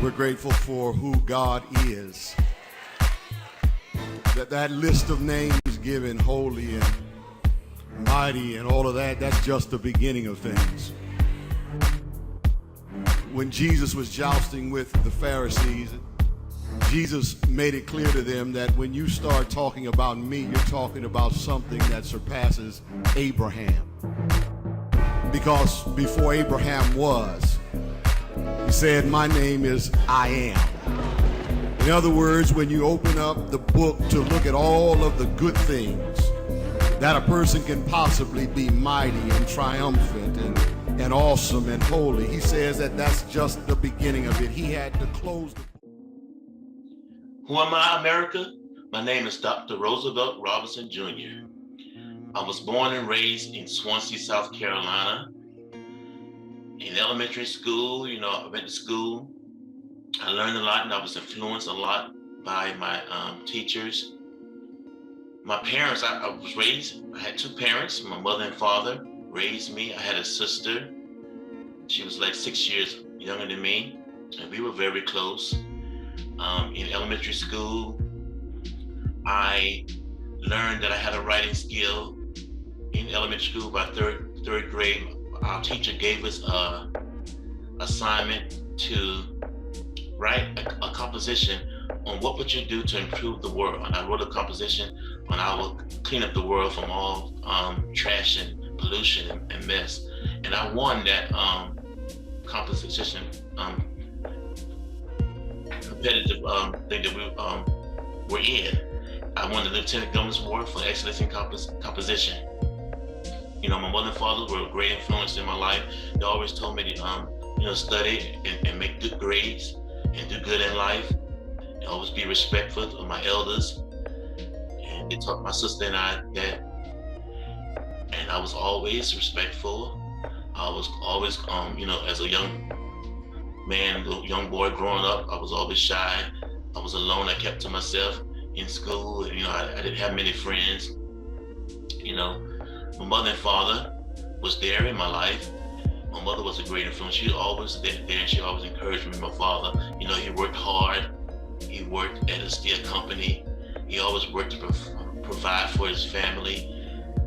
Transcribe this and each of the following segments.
We're grateful for who God is. That list of names given, holy and mighty and all of that, that's just the beginning of things. When Jesus was jousting with the Pharisees, Jesus made it clear to them that when you start talking about me, you're talking about something that surpasses Abraham. Because before Abraham was, he said, my name is I am. In other words, when you open up the book to look at all of the good things that a person can possibly be, mighty and triumphant and awesome and holy, he says that that's just the beginning of it. He had to close the book. Who am I, America? My name is Dr. Roosevelt Robinson Jr. I was born and raised in Swansea, South Carolina. In elementary school, I went to school. I learned a lot and I was influenced a lot by my teachers. My parents, I was raised, I had two parents, my mother and father raised me. I had a sister. She was like 6 years younger than me, and we were very close. In elementary school, I learned that I had a writing skill. In elementary school, by third grade, our teacher gave us an assignment to write a composition on what would you do to improve the world. And I wrote a composition on how I would clean up the world from all trash and pollution and mess. And I won that composition competitive thing that we were in. I won the Lieutenant Governor's Award for excellence in composition. My mother and father were a great influence in my life. They always told me to, study and make good grades and do good in life. And always be respectful of my elders. And they taught my sister and I that. And I was always respectful. I was always, as a young man, young boy growing up, I was always shy. I was alone. I kept to myself in school. I didn't have many friends. My mother and father was there in my life. My mother was a great influence. She always there and she always encouraged me. My father, he worked hard. He worked at a steel company. He always worked to provide for his family.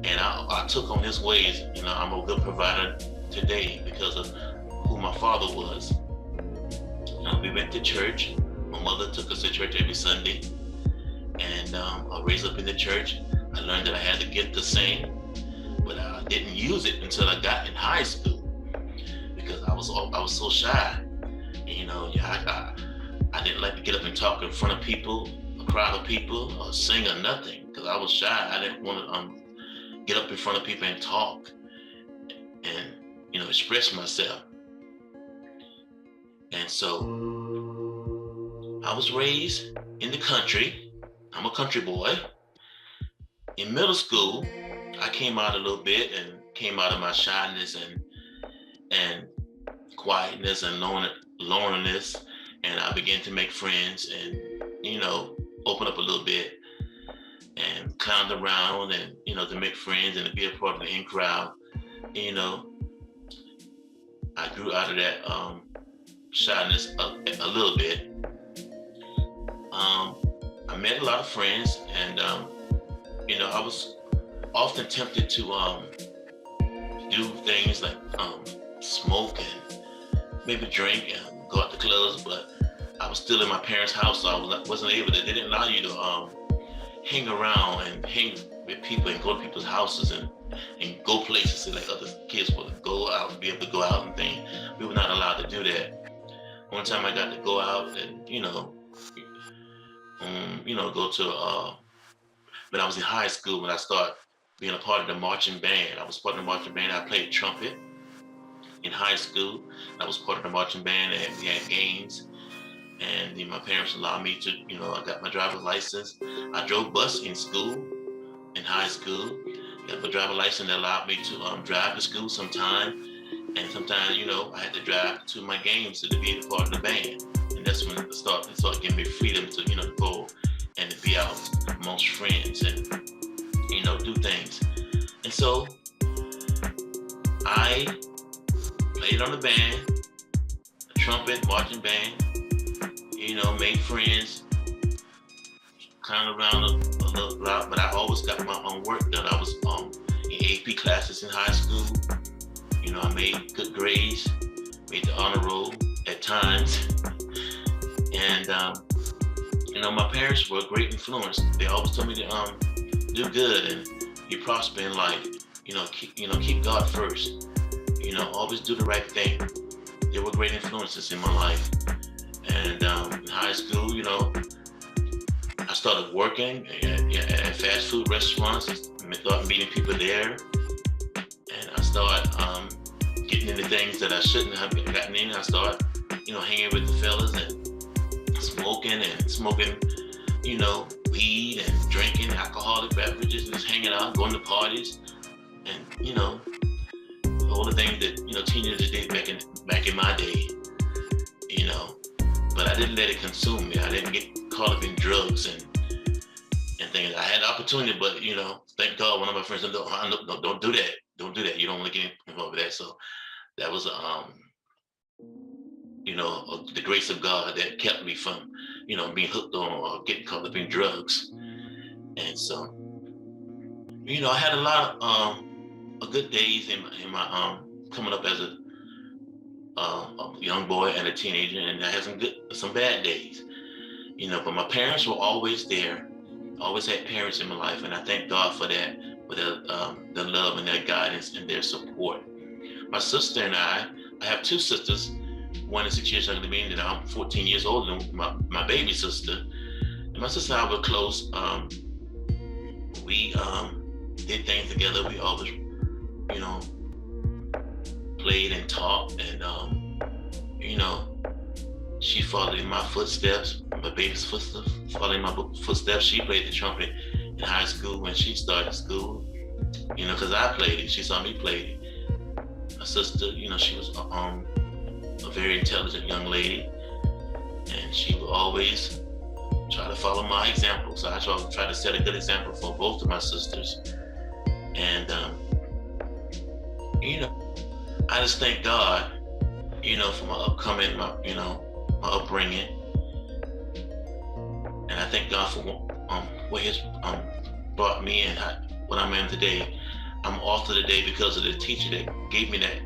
And I took on his ways. I'm a good provider today because of who my father was. We went to church. My mother took us to church every Sunday. And I was raised up in the church. I learned that I had the gift to sing, but I didn't use it until I got in high school because I was so shy. I didn't like to get up and talk in front of people, a crowd of people, or sing or nothing because I was shy. I didn't want to get up in front of people and talk and express myself. And so I was raised in the country. I'm a country boy. In middle school, I came out a little bit and came out of my shyness and quietness and loneliness, and I began to make friends and open up a little bit and clown around and to make friends and to be a part of the in crowd. I grew out of that shyness a little bit. I met a lot of friends, and I was often tempted to do things like smoke and maybe drink and go out to clubs, but I was still in my parents' house, so I wasn't able to. They didn't allow you to hang around and hang with people and go to people's houses and go places like other kids would go out and be able to go out and things. We were not allowed to do that. One time I got to go out and go to when I was in high school, when I started being a part of the marching band. I was part of the marching band. I played trumpet in high school. I was part of the marching band, and we had games. And my parents allowed me to, I got my driver's license. I drove bus in school, in high school. Got my driver's license that allowed me to drive to school sometime. And sometimes, I had to drive to my games to be a part of the band. And that's when it started giving me freedom to, go and to be out amongst friends and, do things. And so I played on the band, the trumpet, marching band, made friends, kind of around a little lot, but I always got my own work done. I was in AP classes in high school. I made good grades, made the honor roll at times. And, my parents were a great influence. They always told me to do good and you prosper in life. Keep God first. Always do the right thing. They were great influences in my life. And in high school, I started working at fast food restaurants. I started meeting people there. And I started getting into things that I shouldn't have gotten in. I started, hanging with the fellas and smoking, weed and drinking alcoholic beverages and just hanging out, going to parties, and all the things that teenagers did back in my day. But I didn't let it consume me. I didn't get caught up in drugs and things. I had the opportunity, but thank God, one of my friends said, no, don't do that. Don't do that. You don't want to get involved with that. So that was the grace of God that kept me from being hooked on or getting caught up in drugs. And so I had a lot of good days in my coming up as a young boy and a teenager, and I had some bad days, but my parents were always there. Always had parents in my life, and I thank God for that, for their love and their guidance and their support. My sister and I have two sisters. One is 6 years younger than me, and I'm 14 years older than my baby sister. And my sister and I were close. We did things together. We always, played and talked, and she followed in my footsteps. My baby's footsteps, following my footsteps. She played the trumpet in high school when she started school. Because I played it. She saw me play it. My sister, she was a very intelligent young lady, and she would always try to follow my example. So I try to set a good example for both of my sisters. And I just thank God, for my upbringing, and I thank God for where He's brought me and what I'm in today. I'm author today because of the teacher that gave me that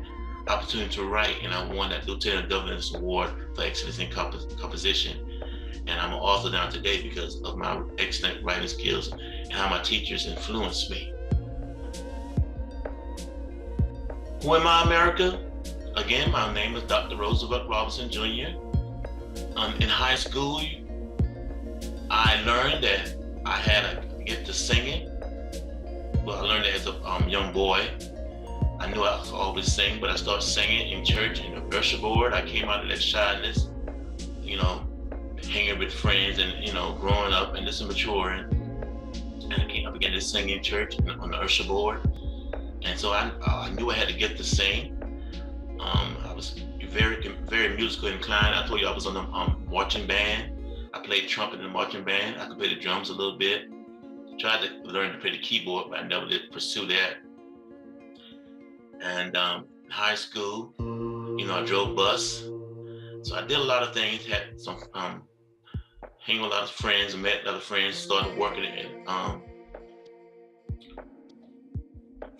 opportunity to write, and I won that Lieutenant Governor's Award for Excellence in Composition. And I'm an author now today because of my excellent writing skills and how my teachers influenced me. Who am I, America? Again, my name is Dr. Roosevelt Robinson Jr. In high school, I learned that I had a gift to singing. Well, I learned that as a young boy. I knew I could always sing, but I started singing in church in the usher board. I came out of that shyness, hanging with friends and, growing up and just maturing. And I began to sing in church on the usher board. And so I knew I had to get to sing. I was very, very musical inclined. I told you I was on the marching band. I played trumpet in the marching band. I could play the drums a little bit. Tried to learn to play the keyboard, but I never did pursue that. And in high school, I drove bus. So I did a lot of things, had some, hanging with a lot of friends, met a lot of friends, started working in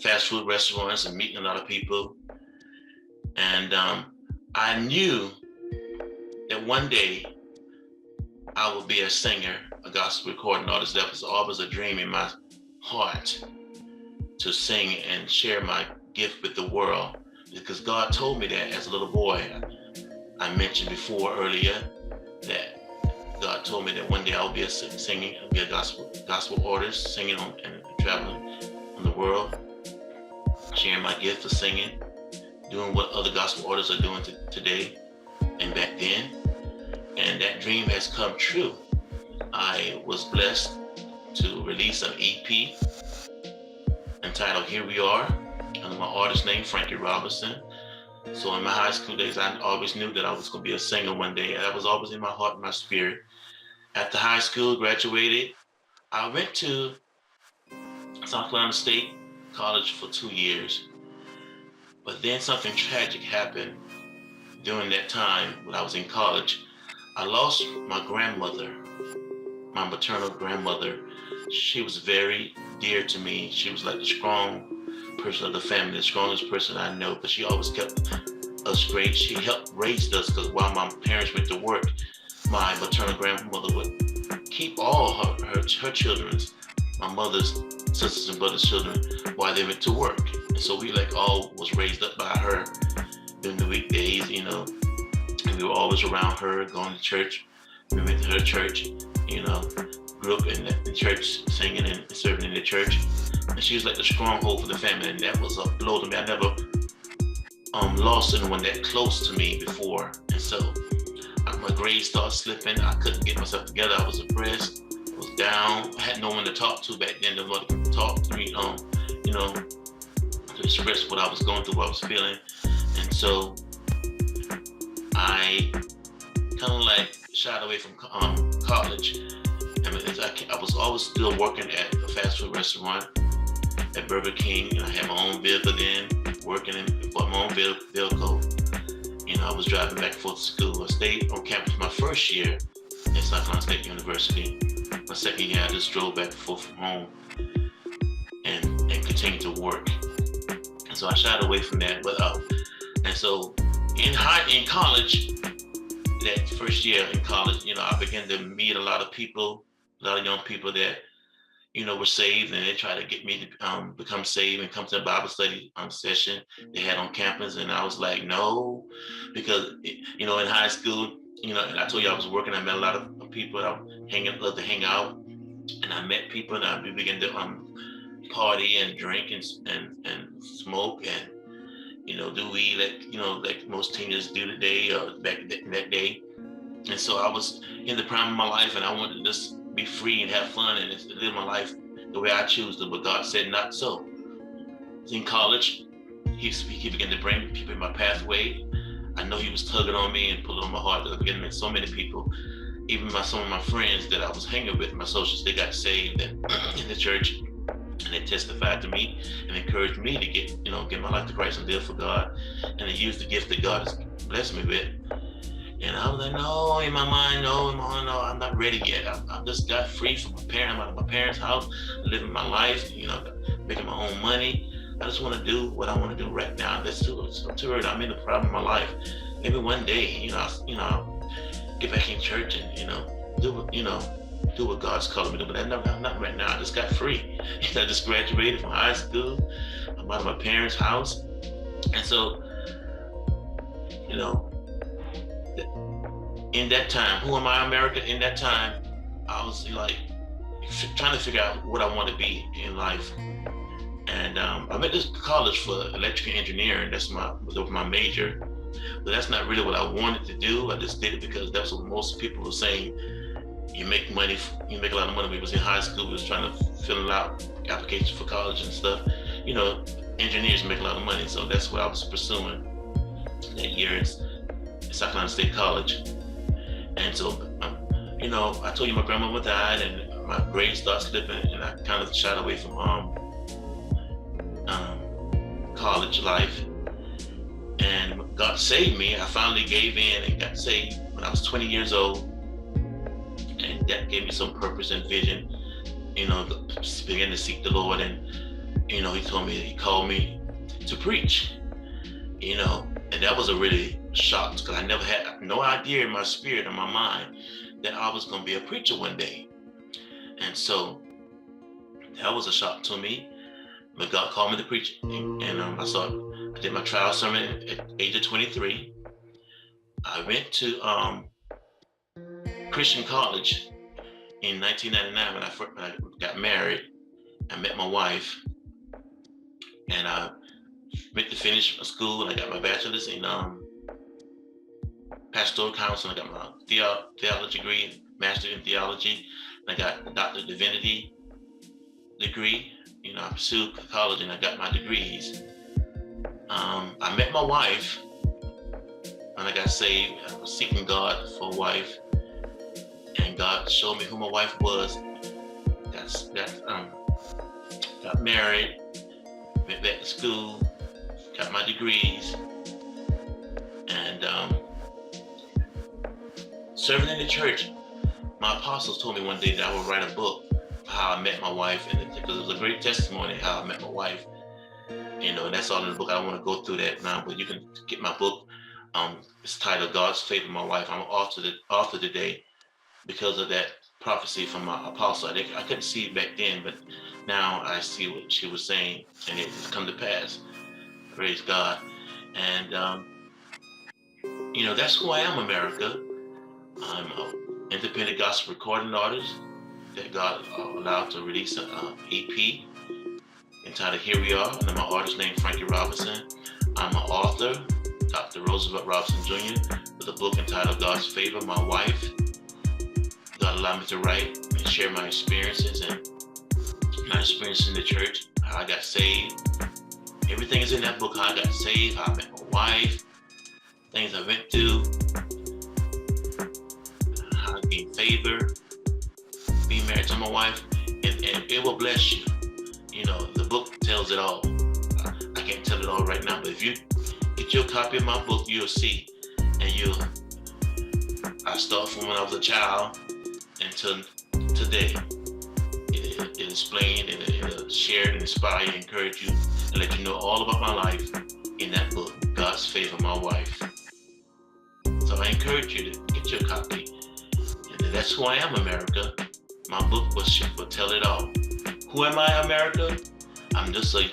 fast food restaurants and meeting a lot of people. And I knew that one day I would be a singer, a gospel recording artist. That was always a dream in my heart, to sing and share my gift with the world, because God told me that as a little boy. I mentioned before earlier that God told me that one day I'll be singing, I'll be a gospel artist, singing and traveling on the world, sharing my gift of singing, doing what other gospel artists are doing today and back then. And that dream has come true. I was blessed to release an EP entitled Here We Are, under my artist name, Frankie Robinson. So in my high school days, I always knew that I was going to be a singer one day. That was always in my heart and my spirit. After high school, graduated, I went to South Carolina State College for 2 years. But then something tragic happened during that time when I was in college. I lost my grandmother, my maternal grandmother. She was very dear to me. She was like the strong person of the family, the strongest person I know, but she always kept us great. She helped raise us because while my parents went to work, my maternal grandmother would keep all her children's, my mother's sisters and brothers' children while they went to work. And so we like all was raised up by her during the weekdays, and we were always around her, going to church. We went to her church, grew up in the church, singing and serving in the church. And she was like the stronghold for the family, and that was a blow to me. I never lost anyone that close to me before. And so my grades started slipping. I couldn't get myself together. I was depressed. I was down. I had no one to talk to back then. No one to talk to me, to express what I was going through, what I was feeling. And so I kind of like shied away from college. I was always still working at a fast food restaurant at Burger King, and I had my own vehicle then, working and bought my own vehicle. I was driving back and forth to school. I stayed on campus my first year at South Carolina State University. My second year, I just drove back and forth from home and continued to work. And so I shied away from that. And so in college, that first year in college, I began to meet a lot of people, a lot of young people that, were saved, and they tried to get me to become saved and come to a Bible study session they had on campus. And I was like, no, because, in high school, and I told you I was working, I met a lot of people that I loved to hang out, and I met people, and we began to party and drink and smoke and, do weed like most teenagers do today or back in that day. And so I was in the prime of my life, and I wanted to just be free and have fun and just live my life the way I choose to, but God said not so. In college, he began to bring people in my pathway. I know he was tugging on me and pulling on my heart. I began to meet so many people, even some of my friends that I was hanging with, my associates, they got saved in the church, and they testified to me and encouraged me to get my life to Christ and live for God, and they used the gift that God has blessed me with. And I was like, no, in my mind, no, I'm not ready yet. I just got free from my parents. I'm out of my parents' house, living my life, making my own money. I just want to do what I want to do right now. That's too early. I'm in the prime of my life. Maybe one day, I'll get back in church and, do what God's calling me to do. But not right now. I just got free. I just graduated from high school. I'm out of my parents' house. And so, in that time, who am I, America? In that time, I was like trying to figure out what I want to be in life. And I went to college for electrical engineering. That was my major. But that's not really what I wanted to do. I just did it because that's what most people were saying. You make money, you make a lot of money. We was in high school, we was trying to fill out applications for college and stuff. Engineers make a lot of money. So that's what I was pursuing that year at South Carolina State College. And so, I told you my grandmama died, and my grades started slipping, and I kind of shied away from college life. And God saved me. I finally gave in and got saved when I was 20 years old, and that gave me some purpose and vision. Began to seek the Lord, and He called me to preach. And that was a really shock, because I never had no idea in my spirit or my mind that I was going to be a preacher one day. And so that was a shock to me. But God called me to preach, and I did my trial sermon at the age of 23. I went to Christian college in 1999 when I got married. I met my wife, and I went to finish school, and I got my bachelor's in pastoral counseling. I got my theology degree, master in theology, and I got a doctor of divinity degree. I pursued college, and I got my degrees. I met my wife when I got saved. I was seeking God for a wife, and God showed me who my wife was. Got married, went back to school, got my degrees, and serving in the church, my apostles told me one day that I would write a book how I met my wife, and because it was a great testimony how I met my wife. You know, and that's all in the book. I don't want to go through that now, but you can get my book. It's titled God's Favor My Wife. I'm an author today because of that prophecy from my apostle. I couldn't see it back then, but now I see what she was saying, and it has come to pass. Praise God. And, you know, that's who I am, America. I'm an independent gospel recording artist that God allowed to release an EP entitled Here We Are, and I'm an artist named Frankie Robinson. I'm an author, Dr. Roosevelt Robinson Jr., with a book entitled God's Favor My Wife. God allowed me to write and share my experiences and my experiences in the church, how I got saved. Everything is in that book, how I got saved, how I met my wife, things I went through, how I gained favor, being married to my wife, and it will bless you. You know, the book tells it all. I can't tell it all right now, but if you get your copy of my book, you'll see. And I start from when I was a child until today. It explained and it'll share and inspire and encourage you and let you know all about my life in that book, God's Favor My Wife. So I encourage you to get your copy. And that's who I am, America. My book will tell it all. Who am I, America? I'm just a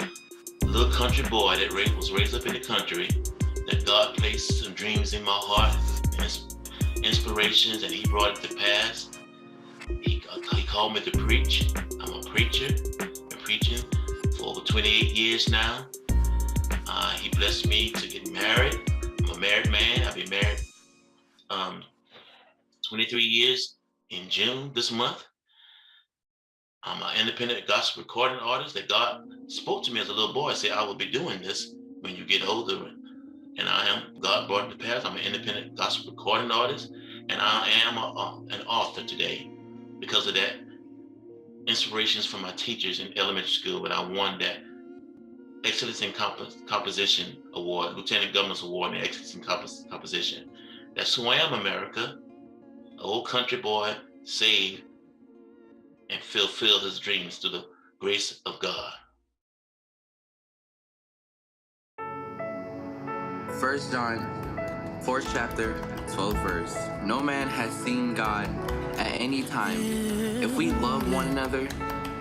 little country boy that was raised up in the country, that God placed some dreams in my heart, inspirations, and He brought it to pass. He called me to preach. I'm a preacher. Been preaching for over 28 years now. He blessed me to get married. I'm a married man. I've been married 23 years in June this month. I'm an independent gospel recording artist that God spoke to me as a little boy. Said, I will be doing this when you get older. And I am. God brought it to pass. I'm an independent gospel recording artist. And I am an author today. Because of that, inspirations from my teachers in elementary school, but I won that Excellence in Composition Award, Lieutenant Governor's Award in Excellence in Composition. That's who I am, America. An old country boy, saved, and fulfill his dreams through the grace of God. 1 John, 4th chapter, 12th verse. No man has seen God at any time. If we love one another,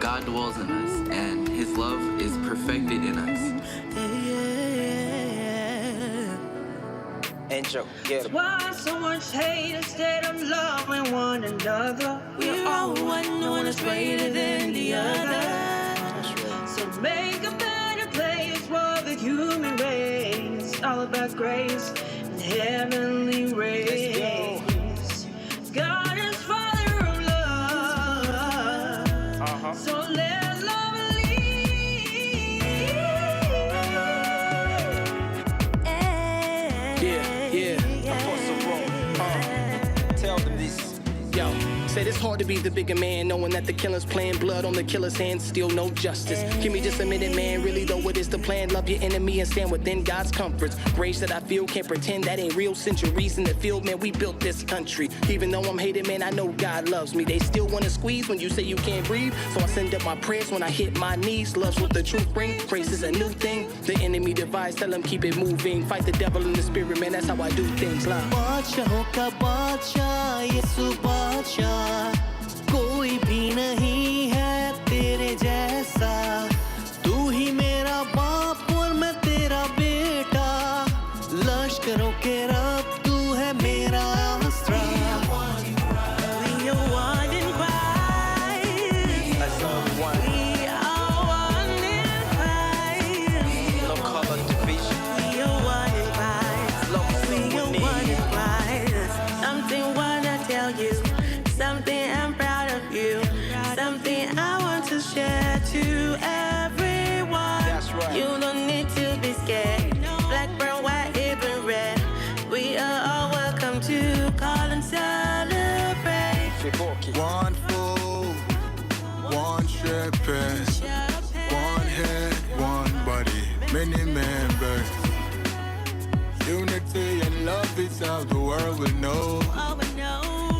God dwells in us, and His love is perfected in us. Intro, get it. Why so much hate instead of loving one another? We're all one, no one is greater than the other. So make a better place for the human race. All about grace and heavenly rays. God is Father of love. So let love lead. Yeah, I'm for some wrong. Tell them this. Yo, said it's hard to be the bigger man, knowing that the killer's playing blood on the killer's hands, still no justice. Give me just a minute, man, really though what is the plan? Love your enemy and stand within God's comforts. Grace that I feel, can't pretend that ain't real. Centuries in the field, man, we built this country. Even though I'm hated, man, I know God loves me. They still wanna squeeze when you say you can't breathe, so I send up my prayers when I hit my knees. Love's what the truth brings, grace is a new thing. The enemy divides, tell them keep it moving. Fight the devil in the spirit, man, that's how I do things. Love. कोई भी नहीं है तेरे जैसा तू ही मेरा बाप और मैं तेरा बेटा लश्करों के रब तू है मेरा आसरा We are one in Christ. That's all we want. We are one in Christ. No color division. We are one in Christ. Love We we are need. one in Christ. Something wanna tell you. Something I'm proud of you. Something I want to share to everyone. That's right. You don't need to be scared. Black, brown, white, even red. We are all welcome to call and celebrate. One food, one shepherd, one head, one body, many members. Unity and love is how the world will know. Oh, no.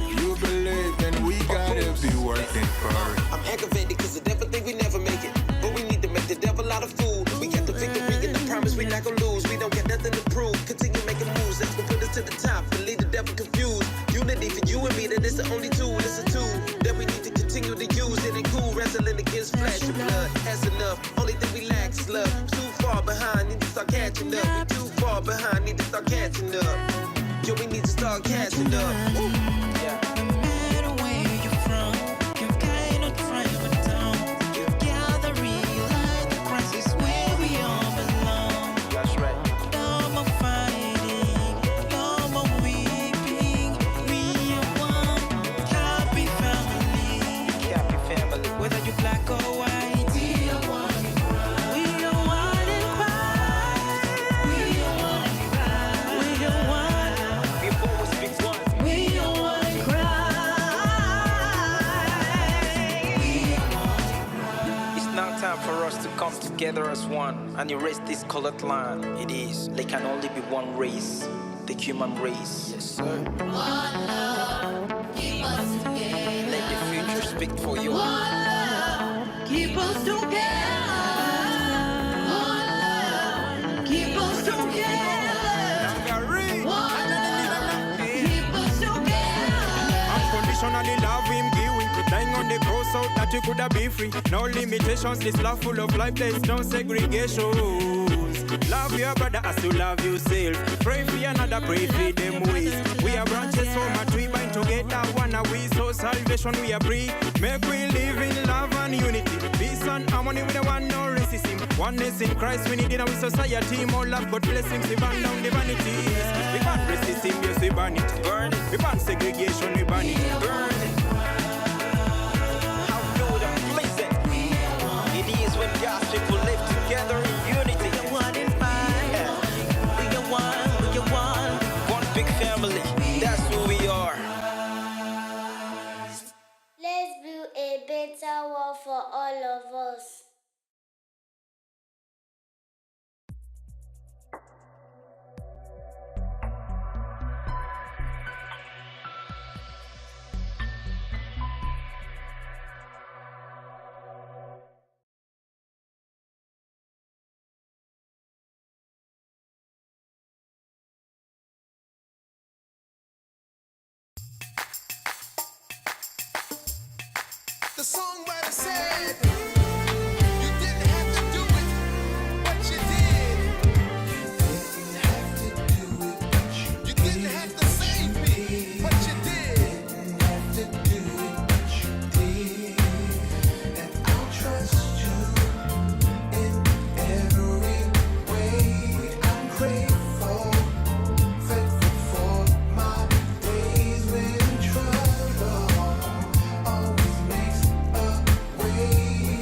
working for it. I'm aggravated cause the devil think we never make it. But we need to make the devil out of fool. We got the victory and the promise we not gonna lose. We don't got nothing to prove. Continue making moves, that's gonna put us to the top and leave the devil confused. Unity for you and me, that is the only tool. It's a tool that we need to continue to use. It ain't cool wrestling against flesh and blood. That's enough. Only thing we lack is love. Too far behind, need to start catching up. We too far behind, need to start catching up. Yo, we need to start catching up. Woo. Yeah. For us to come together as one and erase this colored line. It is, there can only be one race, the human race. Yes, sir. One love, keep us together. Let the future speak for you. One love, keep us together. One love, keep us together. One love, keep us together. Unconditionally love him, give him. Dying on the cross so that you could have been free. No limitations, this love full of life, there is no segregations. Love your brother as you love yourself. Pray for another, pray for them ways. We are branches so much, we bind together, one are we, so salvation we are free. Make we live in love and unity. Peace and harmony, we don't want no racism. Oneness in Christ, we need in our society. More love, God blessings, we burn down the vanities. We ban racism, yes, we ban it. Burn it. We ban segregation, we ban it. Burn it. When God's people live together in unity. We are one in five. We are one, we are one. One big family, that's who we are. Let's build a better world for all of us. The songwriter said, you didn't have to do it, but you did. You didn't have to save me, but you did. And I'll trust you in every way. I'm grateful, thankful for my days when trouble always makes a way.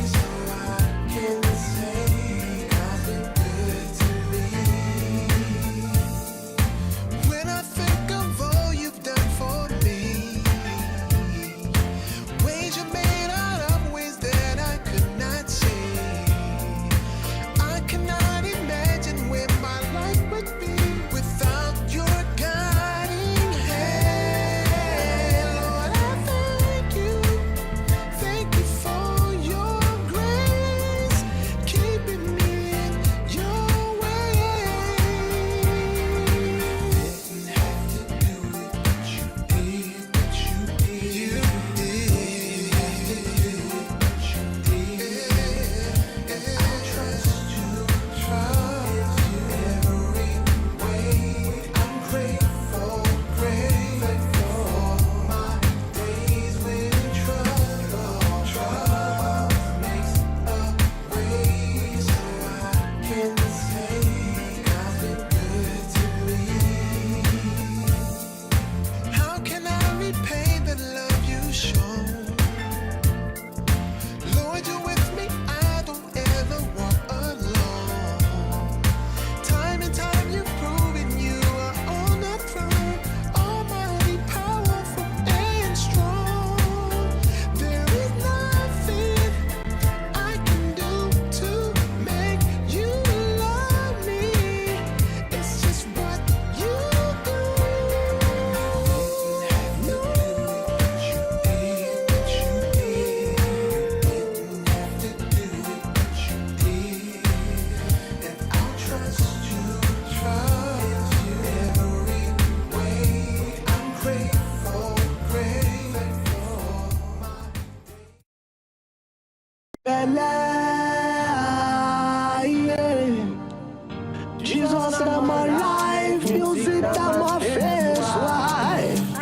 Jesus, that my life. Music, that my face life.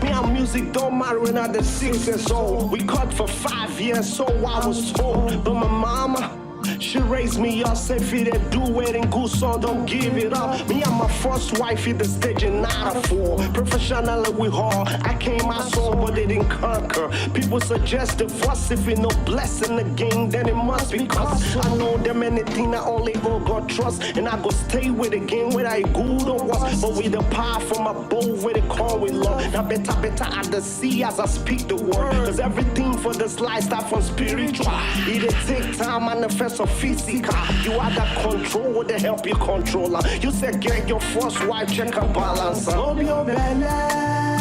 Me and music don't matter when I'm 6 years old. We cut for 5 years, so I was told. But my mama, she raised me up, said if you didn't do it in good song, don't give it up. Me and my first wife hit the stage in 94. Professionally we hard, I came my soul, but they didn't conquer. People suggest divorce if you no blessing the game, then it must be cause I know them anything I only God trust, and I go stay with the game whether I good or was. But with the power from above, where they call with love. Now better I the see as I speak the word. Cause everything for this life start from spiritual. It'll take time, manifest or physical. You are the control to help you controller. You said get your first wife, check her balance. Love your belly, yeah.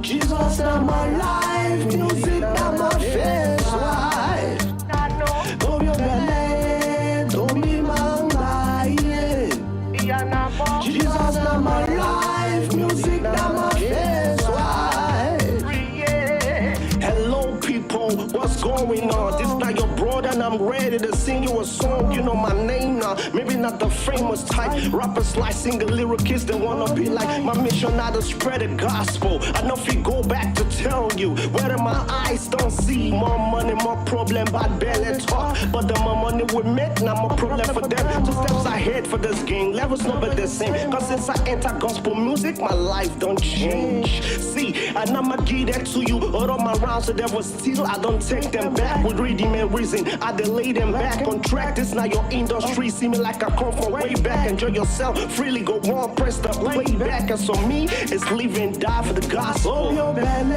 Jesus, now my life. Music, now my face life. Love your belly, don't be manga, yeah. Jesus, now my life. Music, now my face life. Hello people, what's going on? This not your brother and I'm ready to sing you a song. You know my name now, maybe not the famous type. Rappers like single lyricists, they wanna be like. My mission now to spread the gospel. I know if you go back to tell you, whether my eyes don't see. More money, more problem, bad belly talk. But the more money we make, now more problem for them. 2 steps ahead for this game, levels not but the same. Cause since I enter gospel music, my life don't change. See, and I'ma give that to you. All of my rounds, so there was still, I don't take them back. With rhythm and reason, I delay them back on track. This not your industry, see me like I come from way back. Enjoy yourself, freely go on, press the playback. And so me, it's live and die for the gospel. Your belly,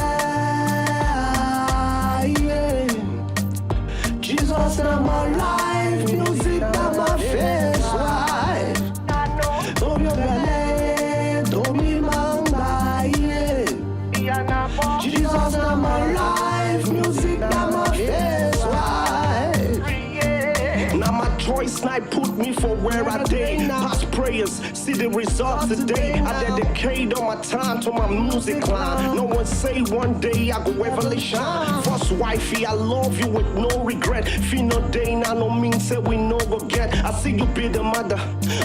yeah. Jesus, now my life. Music, now my face life. Love your belly, don't be manga, yeah. Jesus, now my life. Music, now my face life. Now my choice night put me for where I did. Past prayers, see the results today. I dedicate all my time to my music line. No one say one day I go ever shine. First wifey, I love you with no regret. Feel no day now, no mean say we no go get. I see you be the mother,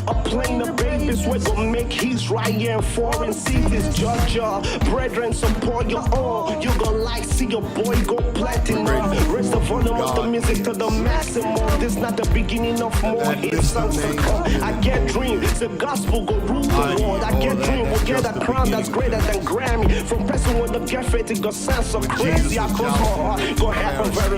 a plane of babies. We gon' make his right here in foreign cities. Georgia, brethren, support your own. You gon' like see your boy go platinum. Raise the volume of the music to the maximum. This not the beginning of more hits songs to come. I get dreams, the gospel go rule the world. I get dream, we'll get a crown that's greater than Grammy. From person with the get faith, it go sound so crazy. I close my heart, go happen very